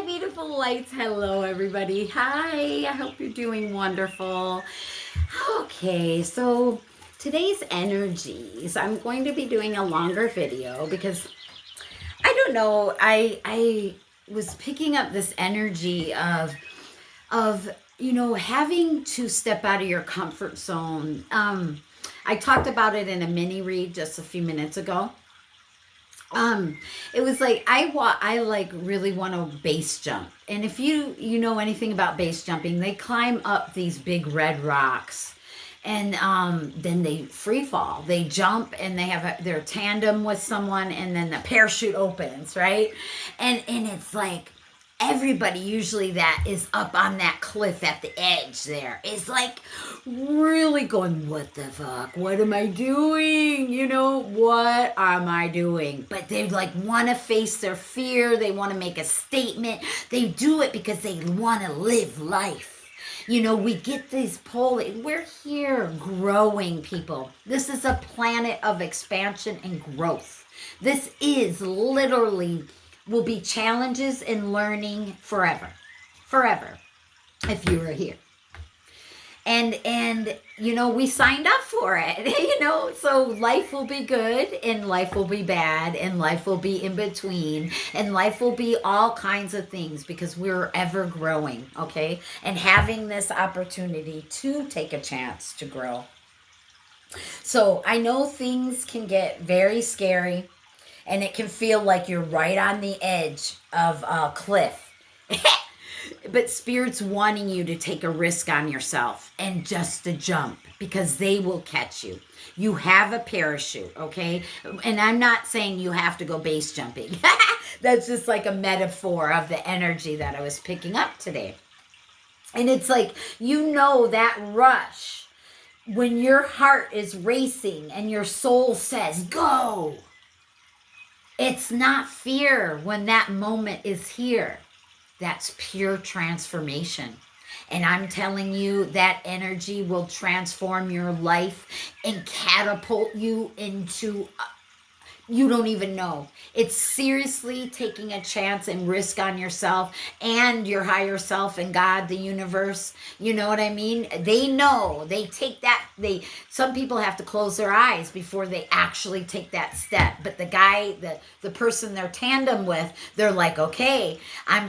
beautiful lights. Hello, everybody. Hi, I hope you're doing wonderful. Okay, so today's energies, I'm going to be doing a longer video because I don't know, I was picking up this energy of having to step out of your comfort zone. I talked about it in a mini read just a few minutes ago. Um, it was like I like really want to base jump. And if you know anything about base jumping, they climb up these big red rocks. And then they free fall. They jump and they have their tandem with someone, and then the parachute opens, right? And it's like everybody usually that is up on that cliff at the edge there is like really going, what the fuck, what am I doing, what am I doing? But they like want to face their fear, they want to make a statement, they do it because they want to live life. We get these we're here growing, people. This is a planet of expansion and growth. This is literally will be challenges and learning forever. Forever. If you were here. And we signed up for it, so life will be good and life will be bad and life will be in between and life will be all kinds of things because we're ever growing, okay? And having this opportunity to take a chance to grow. So I know things can get very scary and it can feel like you're right on the edge of a cliff. But Spirit's wanting you to take a risk on yourself and just to jump because they will catch you. You have a parachute, okay? And I'm not saying you have to go base jumping. That's just like a metaphor of the energy that I was picking up today. And it's like, that rush when your heart is racing and your soul says, go. It's not fear when that moment is here. That's pure transformation. And I'm telling you, that energy will transform your life and catapult you into you don't even know. It's seriously taking a chance and risk on yourself and your higher self and God, the universe. You know what I mean? They know. They take that. Some people have to close their eyes before they actually take that step. But the guy, the person they're tandem with, they're like, okay,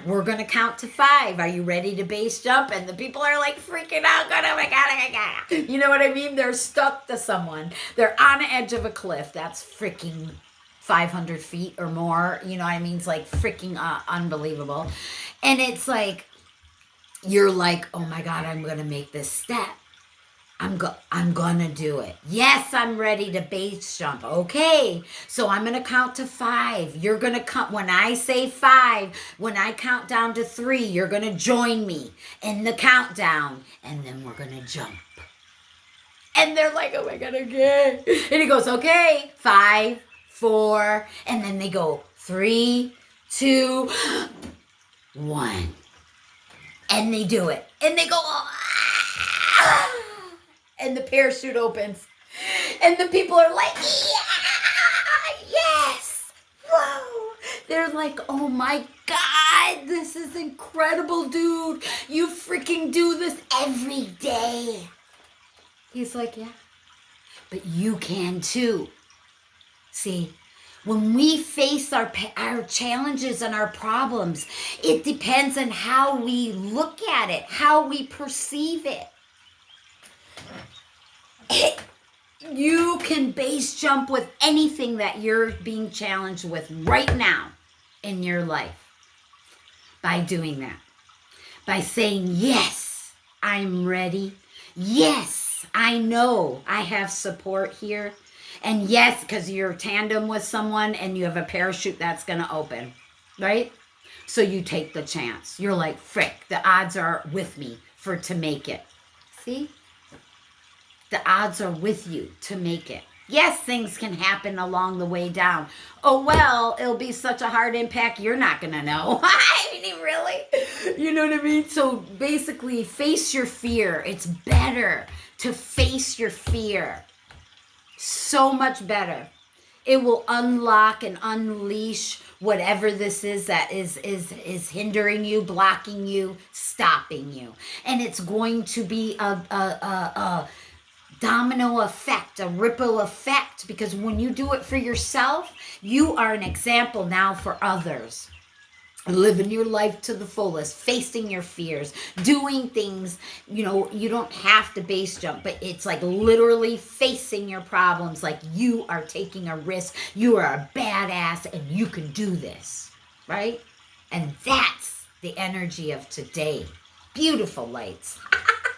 we're going to count to 5. Are you ready to base jump? And the people are like freaking out. Oh my God. You know what I mean? They're stuck to someone. They're on the edge of a cliff. That's freaking 500 feet or more, you know what I mean? It's like freaking unbelievable. And it's like, you're like, oh my God, I'm going to make this step. I'm going to do it. Yes, I'm ready to base jump. Okay. So I'm going to count to 5. You're going to count. When I say 5, when I count down to 3, you're going to join me in the countdown. And then we're going to jump. And they're like, oh my God, okay. And he goes, okay, 5, 4, and then they go 3, 2, 1. And they do it. And they go, ah! And the parachute opens. And the people are like, yeah, yes, whoa. They're like, oh my God, this is incredible, dude. You freaking do this every day. He's like, yeah, but you can too. See, when we face our challenges and our problems, it depends on how we look at it, how we perceive it. You can base jump with anything that you're being challenged with right now in your life by doing that. By saying, yes, I'm ready. Yes, I know I have support here. And yes, because you're tandem with someone and you have a parachute that's going to open, right? So you take the chance. You're like, frick, the odds are with me to make it. See? The odds are with you to make it. Yes, things can happen along the way down. Oh, well, it'll be such a hard impact, you're not going to know. I mean, really? You know what I mean? So basically, face your fear. It's better to face your fear. So much better. It will unlock and unleash whatever this is that is hindering you, blocking you, stopping you. And it's going to be a domino effect, a ripple effect, because when you do it for yourself, you are an example now for others. Living your life to the fullest, facing your fears, doing things, you don't have to base jump, but it's like literally facing your problems like you are taking a risk. You are a badass and you can do this, right? And that's the energy of today. Beautiful lights.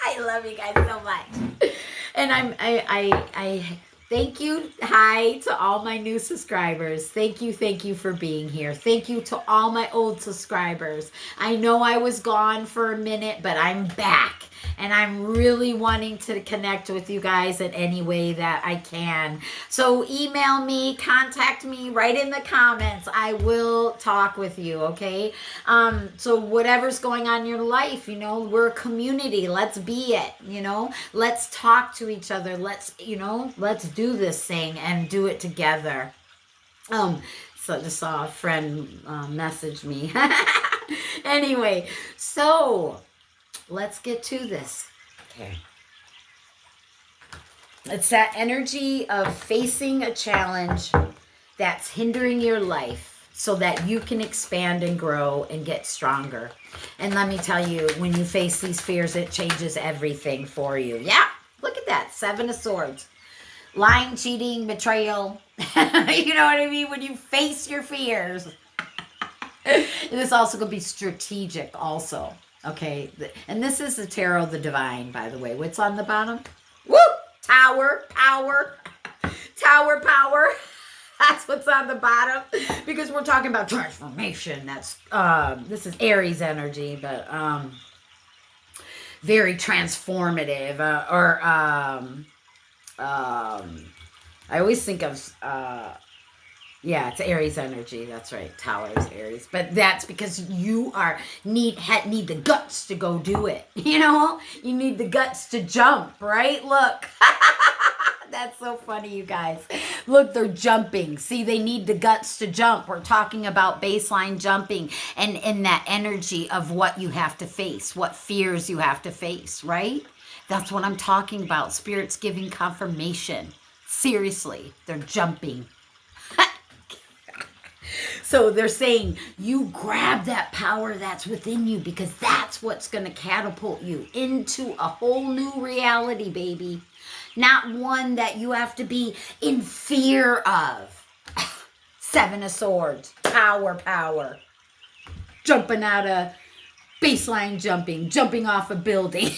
I love you guys so much. And I thank you. Hi to all my new subscribers. Thank you for being here. Thank you to all my old subscribers. I know I was gone for a minute, but I'm back. And I'm really wanting to connect with you guys in any way that I can. So email me, contact me, write in the comments. I will talk with you, okay? So whatever's going on in your life, we're a community. Let's be it, Let's talk to each other. Let's do this thing and do it together. So I just saw a friend message me. Anyway, so let's get to this. Okay. It's that energy of facing a challenge that's hindering your life so that you can expand and grow and get stronger. And let me tell you, when you face these fears, it changes everything for you. Yeah, look at that. 7 of Swords. Lying, cheating, betrayal. You know what I mean? When you face your fears. This also could be strategic also. Okay, and this is the Tarot of the Divine, by the way. What's on the bottom? Woo! Tower, power. Tower, power. That's what's on the bottom. Because we're talking about transformation. That's this is Aries energy, but very transformative. I always think of yeah, it's Aries energy. That's right. Tower is Aries. But that's because you need the guts to go do it. You need the guts to jump, right? Look. That's so funny, you guys. Look, they're jumping. See, they need the guts to jump. We're talking about baseline jumping and in that energy of what you have to face, what fears you have to face, right? That's what I'm talking about. Spirit's giving confirmation. Seriously, they're jumping. So they're saying you grab that power that's within you because that's what's going to catapult you into a whole new reality, baby. Not one that you have to be in fear of. 7 of Swords. Power. Jumping out of baseline jumping off a building.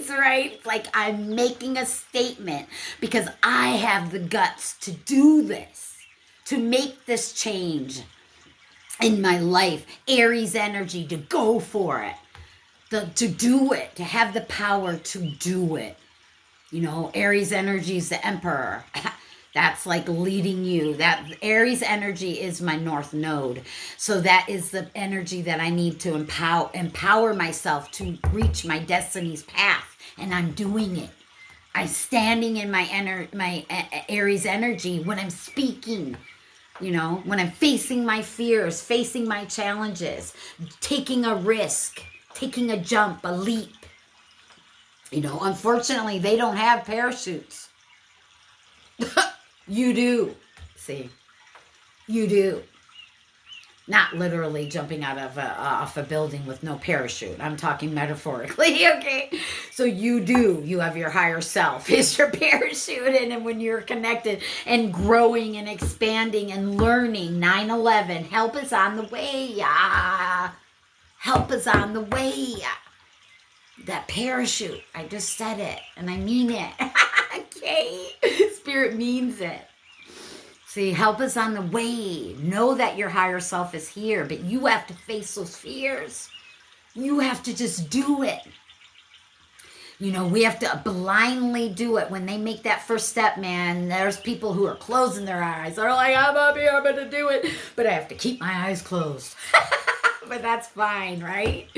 Right? It's like I'm making a statement because I have the guts to do this, to make this change in my life. Aries energy to go for it, to do it, to have the power to do it. Aries energy is the Emperor. That's like leading you. That Aries energy is my North Node. So that is the energy that I need to empower myself to reach my destiny's path. And I'm doing it. I'm standing in my Aries energy when I'm speaking. When I'm facing my fears, facing my challenges, taking a risk, taking a jump, a leap. Unfortunately, they don't have parachutes. You do. See, you do. Not literally jumping out of off a building with no parachute. I'm talking metaphorically, okay? So you do. You have your higher self is your parachute. And when you're connected and growing and expanding and learning, 9/11, help is on the way. Help is on the way. That parachute, I just said it, and I mean it. Okay? Spirit means it. See, help is on the way. Know that your higher self is here, but you have to face those fears. You have to just do it. We have to blindly do it. When they make that first step, man, there's people who are closing their eyes. They're like, I'm up here, I'm going to do it. But I have to keep my eyes closed. But that's fine, right?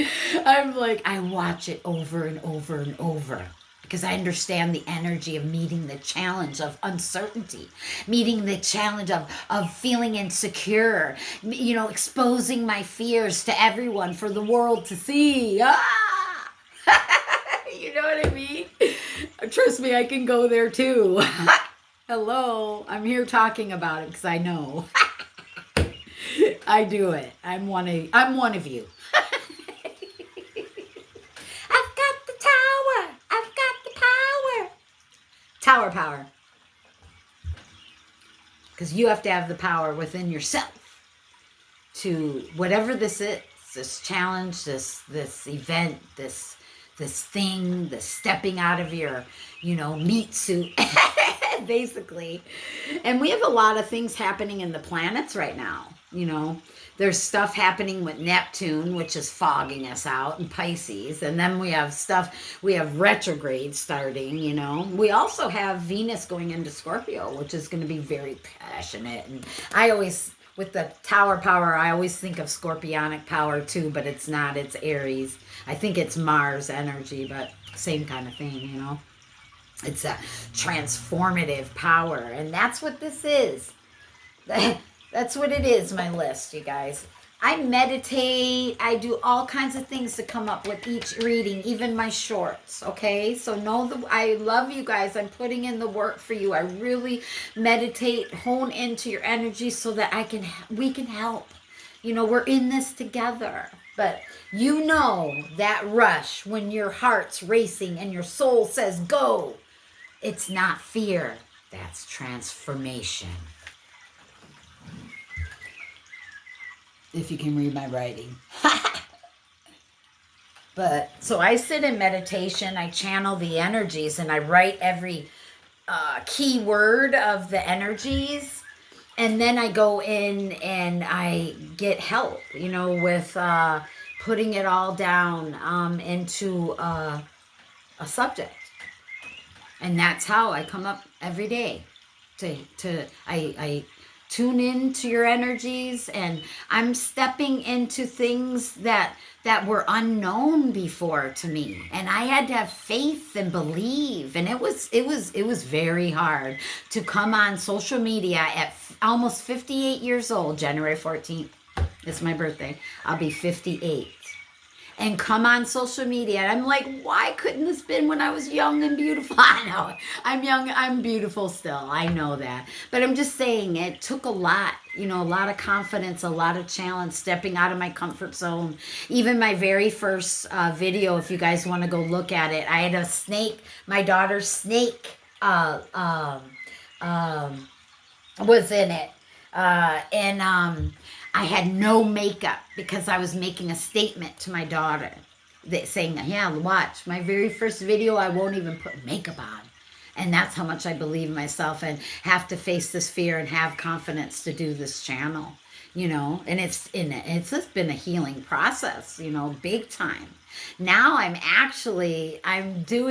I'm like, I watch it over and over and over because I understand the energy of meeting the challenge of uncertainty, meeting the challenge of feeling insecure, exposing my fears to everyone for the world to see. Ah! You know what I mean? Trust me, I can go there too. Hello, I'm here talking about it because I know. I do it. I'm one of you. I've got the tower. I've got the power. Tower power. Because you have to have the power within yourself to whatever this is, this challenge, this event, this thing, this stepping out of your, meat suit, basically. And we have a lot of things happening in the planets right now. There's stuff happening with Neptune, which is fogging us out, and Pisces. And then we have retrograde starting, We also have Venus going into Scorpio, which is going to be very passionate. And I always, with the tower power, I always think of scorpionic power too, but it's not. It's Aries. I think it's Mars energy, but same kind of thing, It's a transformative power. And that's what this is. That's what it is, my list, you guys. I meditate. I do all kinds of things to come up with each reading, even my shorts, okay? So I love you guys. I'm putting in the work for you. I really meditate, hone into your energy so that we can help. We're in this together. But that rush when your heart's racing and your soul says go. It's not fear. That's transformation. If you can read my writing. But so I sit in meditation, I channel the energies, and I write every key word of the energies. And then I go in and I get help, with putting it all down into a subject. And that's how I come up every day. I tune into your energies, and I'm stepping into things that were unknown before to me, and I had to have faith and believe. And it was very hard to come on social media at almost 58 years old. January 14th, it's my birthday. I'll be 58. And come on social media. And I'm like, why couldn't this been when I was young and beautiful? I know. I'm young. I'm beautiful still. I know that. But I'm just saying it took a lot, a lot of confidence, a lot of challenge, stepping out of my comfort zone. Even my very first video, if you guys want to go look at it, I had a snake. My daughter's snake was in it. I had no makeup because I was making a statement to my daughter saying, yeah, watch my very first video. I won't even put makeup on. And that's how much I believe in myself and have to face this fear and have confidence to do this channel, and it's just been a healing process, big time. Now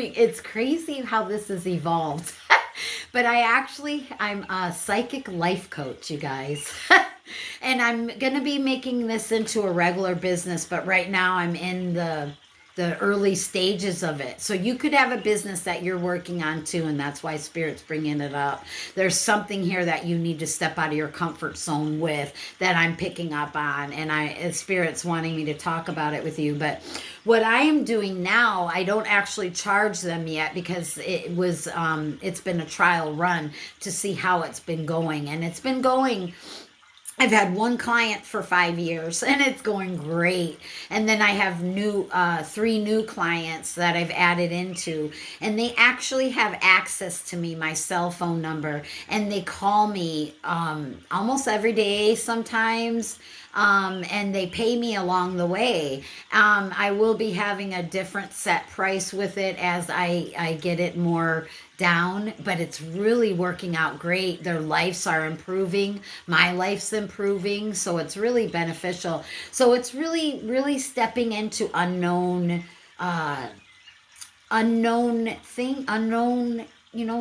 it's crazy how this has evolved. But I'm a psychic life coach, you guys. And I'm going to be making this into a regular business, but right now I'm in the early stages of it. So you could have a business that you're working on too, and that's why Spirit's bringing it up. There's something here that you need to step out of your comfort zone with that I'm picking up on, and Spirit's wanting me to talk about it with you. But what I am doing now, I don't actually charge them yet because it's been a trial run to see how it's been going, and it's been going. I've had one client for 5 years and it's going great. And then I have 3 new clients that I've added into, and they actually have access to me, my cell phone number, and they call me almost every day sometimes. And they pay me along the way. I will be having a different set price with it as I get it more down, but it's really working out great. Their lives are improving. My life's improving. So it's really beneficial. So it's really, really stepping into unknown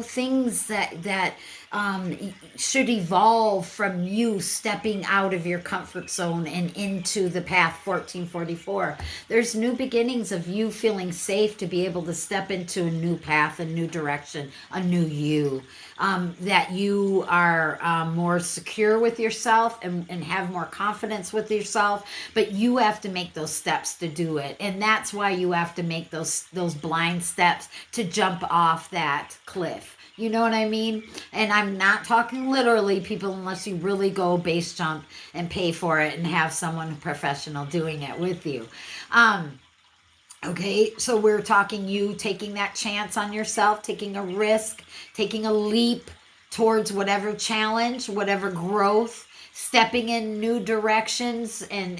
things that should evolve from you stepping out of your comfort zone and into the path 1444. There's new beginnings of you feeling safe to be able to step into a new path, a new direction, a new you. That you are more secure with yourself and have more confidence with yourself, but you have to make those steps to do it. And that's why you have to make those blind steps to jump off that cliff. You know what I mean? And I'm not talking literally, people, unless you really go base jump and pay for it and have someone professional doing it with you. Okay, so we're talking you taking that chance on yourself, taking a risk, taking a leap towards whatever challenge, whatever growth, stepping in new directions and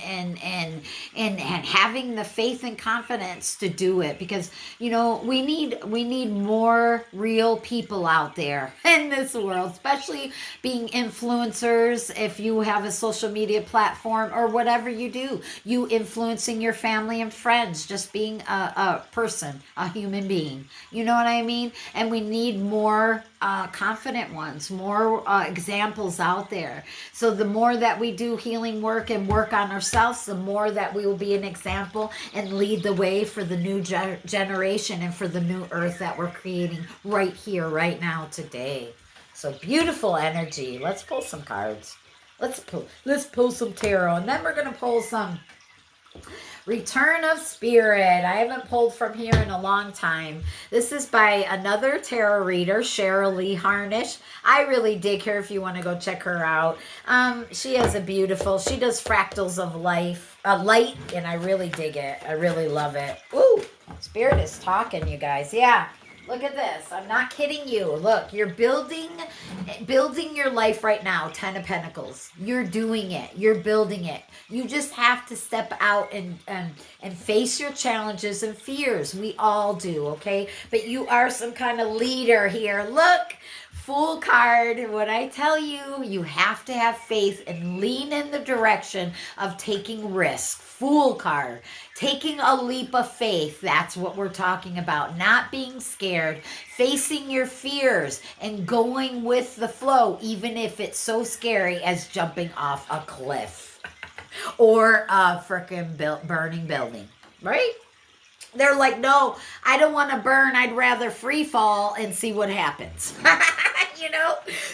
having the faith and confidence to do it, because we need more real people out there in this world, especially being influencers. If you have a social media platform or whatever you do, you influencing your family and friends, just being a person, a human being, you know what I mean? And we need more confident ones, more examples out there. So the more that we do healing work and work on ourselves, the more that we will be an example and lead the way for the new generation and for the new earth that we're creating right here, right now, today. So beautiful energy. Let's pull some cards. Let's pull some tarot, and then we're going to pull some Return of Spirit. I haven't pulled from here in a long time. This is by another tarot reader, Cheryl Lee Harnish. I really dig her if you want to go check her out. She does fractals of light, and I really dig it. I really love it. Ooh, Spirit is talking, you guys. Yeah. Look at this. I'm not kidding you. Look, you're building your life right now. 10 of Pentacles. You're doing it. You're building it. You just have to step out and face your challenges and fears. We all do, okay? But you are some kind of leader here. Look, Fool card. What I tell you, you have to have faith and lean in the direction of taking risk. Fool card. Taking a leap of faith. That's what we're talking about. Not being scared. Facing your fears and going with the flow, even if it's so scary as jumping off a cliff or a freaking burning building. Right? They're like, no, I don't want to burn. I'd rather free fall and see what happens.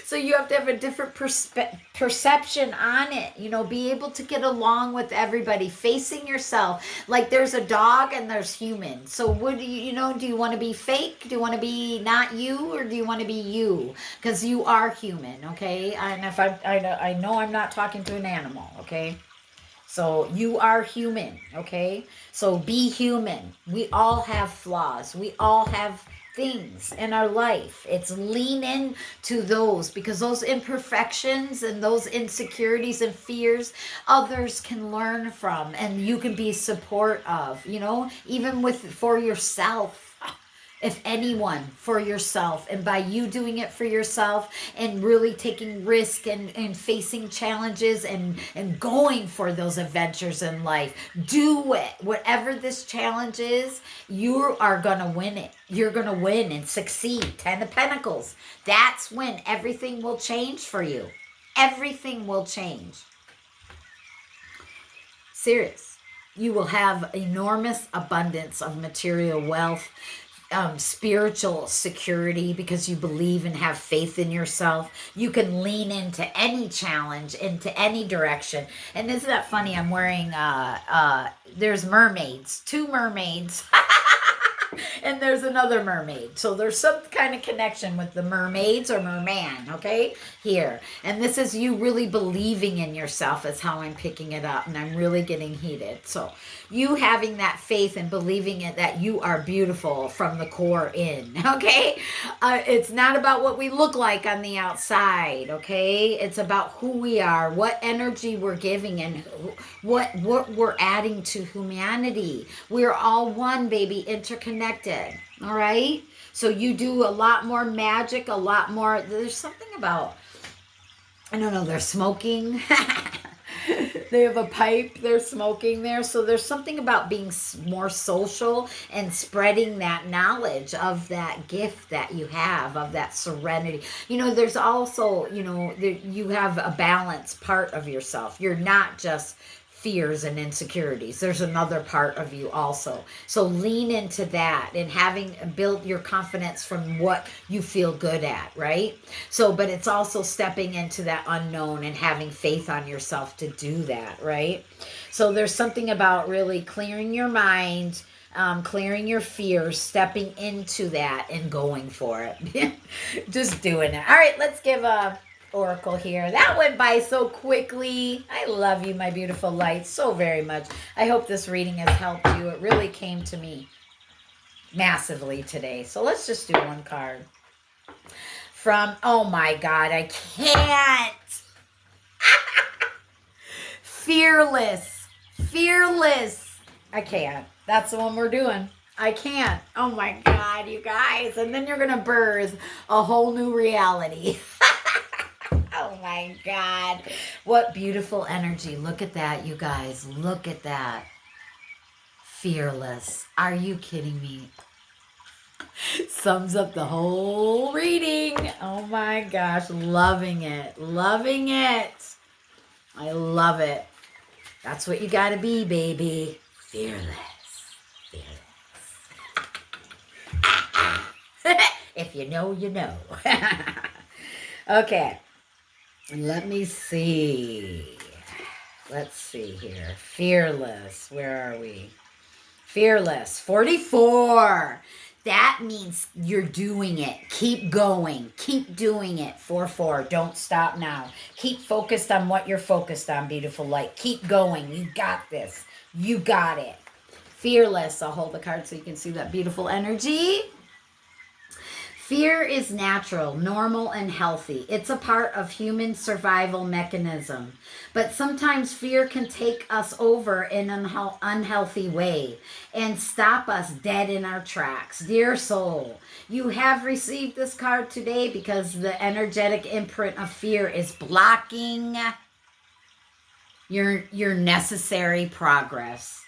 So you have to have a different perception on it. Be able to get along with everybody, facing yourself. Like there's a dog and there's human. So what do you want to be fake? Do you want to be not you, or do you want to be you? Because you are human, okay? And if I know I'm not talking to an animal, okay? So you are human, okay? So be human. We all have flaws. We all have things in our life. It's lean in to those, because those imperfections and those insecurities and fears others can learn from, and you can be support of, even for yourself. If anyone, for yourself. And by you doing it for yourself and really taking risk and facing challenges and going for those adventures in life, do it. Whatever this challenge is, you are going to win it. You're going to win and succeed. 10 of Pentacles. That's when everything will change for you. Everything will change. Serious. You will have enormous abundance of material wealth, spiritual security, because you believe and have faith in yourself. You can lean into any challenge, into any direction. And isn't that funny? I'm wearing, there's mermaids, 2 mermaids. And there's another mermaid. So there's some kind of connection with the mermaids or merman, okay? Here. And this is you really believing in yourself is how I'm picking it up. And I'm really getting heated. So you having that faith and believing it that you are beautiful from the core in, okay? It's not about what we look like on the outside, okay? It's about who we are, what energy we're giving, and what we're adding to humanity. We're all one, baby, interconnected. All right, so you do a lot more magic, a lot more. There's something about, I don't know, they're smoking. They have a pipe they're smoking there. So there's something about being more social and spreading that knowledge of that gift that you have, of that serenity. There's also, you have a balanced part of yourself. You're not just fears and insecurities. There's another part of you also. So lean into that and having built your confidence from what you feel good at, right? So, but it's also stepping into that unknown and having faith on yourself to do that, right? So there's something about really clearing your mind, clearing your fears, stepping into that and going for it. Just doing it. All right, let's give a oracle here. That went by so quickly. I love you, my beautiful light, so very much. I hope this reading has helped you. It really came to me massively today. So let's just do one card. From, oh my God, I can't. Fearless. Fearless. I can't. That's the one we're doing. I can't. Oh my God, you guys. And then you're going to birth a whole new reality. Oh my God. What beautiful energy. Look at that, you guys. Look at that. Fearless. Are you kidding me? Sums up the whole reading. Oh my gosh. Loving it. Loving it. I love it. That's what you got to be, baby. Fearless. Fearless. If you know, you know. Okay. Let me see. Let's see here. Fearless. Where are we? Fearless. 44. That means you're doing it. Keep going. Keep doing it. 4-4. Don't stop now. Keep focused on what you're focused on, beautiful light. Keep going. You got this. You got it. Fearless. I'll hold the card so you can see that beautiful energy. Fear is natural, normal, and healthy. It's a part of human survival mechanism. But sometimes fear can take us over in an unhealthy way and stop us dead in our tracks. Dear soul, you have received this card today because the energetic imprint of fear is blocking your necessary progress.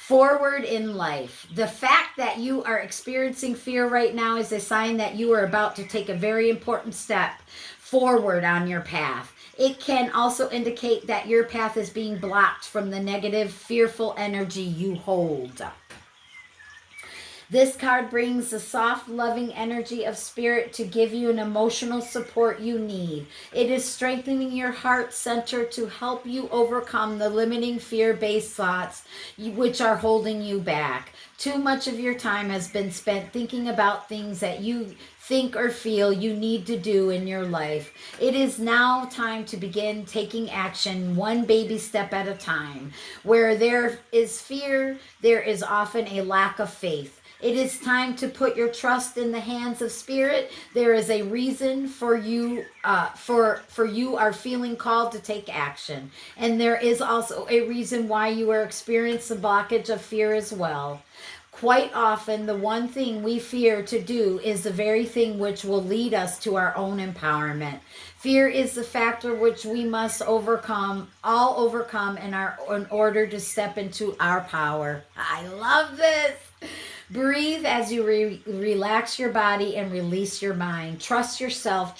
Forward in life. The fact that you are experiencing fear right now is a sign that you are about to take a very important step forward on your path. It can also indicate that your path is being blocked from the negative, fearful energy you hold. This card brings the soft, loving energy of spirit to give you an emotional support you need. It is strengthening your heart center to help you overcome the limiting fear-based thoughts which are holding you back. Too much of your time has been spent thinking about things that you think or feel you need to do in your life. It is now time to begin taking action one baby step at a time. Where there is fear, there is often a lack of faith. It is time to put your trust in the hands of spirit. There is a reason for you you are feeling called to take action. And there is also a reason why you are experiencing the blockage of fear as well. Quite often, the one thing we fear to do is the very thing which will lead us to our own empowerment. Fear is the factor which we must overcome in order to step into our power. I love this. Breathe as you relax your body and release your mind. Trust yourself.